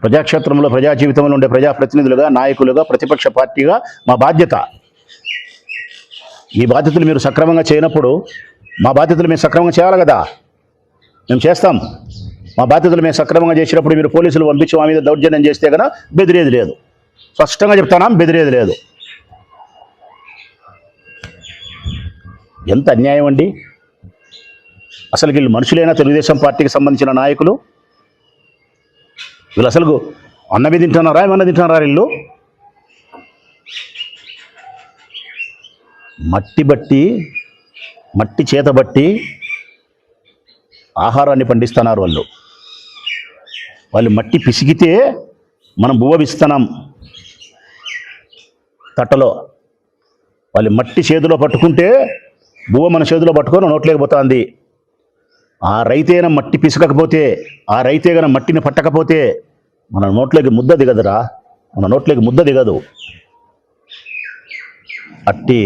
ప్రజాక్షేత్రంలో ప్రజా జీవితంలో ఉండే ప్రజాప్రతినిధులుగా, నాయకులుగా, ప్రతిపక్ష పార్టీగా మా బాధ్యత. ఈ బాధ్యతలు మీరు సక్రమంగా చేయనప్పుడు మా బాధ్యతలు మేము సక్రమంగా చేయాలి కదా. మేము చేస్తాం. మా బాధ్యతలు మేము సక్రమంగా చేసినప్పుడు మీరు పోలీసులు పంపించి మా మీద దౌర్జన్యం చేస్తే కనుక బెదిరేది లేదు. స్పష్టంగా చెప్తానా, బెదిరేది లేదు. ఎంత అన్యాయం అండి. అసలు వీళ్ళు మనుషులైనా తెలుగుదేశం పార్టీకి సంబంధించిన నాయకులు? వీళ్ళు అసలు అన్నవి తింటున్నారా, ఏమన్నా తింటున్నారా? వీళ్ళు మట్టి చేతబట్టి ఆహారాన్ని పండిస్తున్నారు. వాళ్ళు మట్టి పిసిగితే మనం బువ్వ పిస్తున్నాం తట్టలో. వాళ్ళు మట్టి చేతిలో పట్టుకుంటే బువ్వ మన చేతిలో పట్టుకొని నోట్లేకపోతుంది. ఆ రైతేన మట్టి పిసకకపోతే, ఆ రైతే గన మట్టిని పట్టకపోతే మన నోట్లోకి ముద్ద దిగదురా, మన నోట్లోకి ముద్ద దిగదు. అట్టి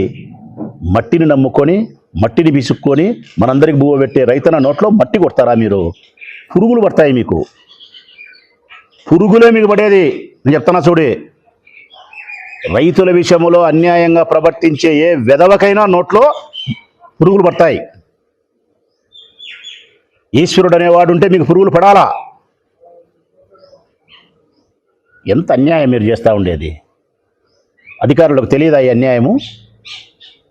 మట్టిని నమ్ముకొని, మట్టిని పిసుక్కొని మనందరికి బువ్వ పెట్టే రైతన నోట్లో మట్టి కొడతారా మీరు? పురుగులు పడతాయి మీకు, పురుగులే మీకు పడేది. నేను చెప్తున్నా చూడే, రైతుల విషయంలో అన్యాయంగా ప్రవర్తించే ఏ వెధవకైనా నోట్లో పురుగులు పడతాయి. ఈశ్వరుడు అనేవాడు ఉంటే మీకు పురుగులు పడాలా? ఎంత అన్యాయం మీరు చేస్తూ ఉండేది. అధికారులకు తెలియదా ఈ అన్యాయము?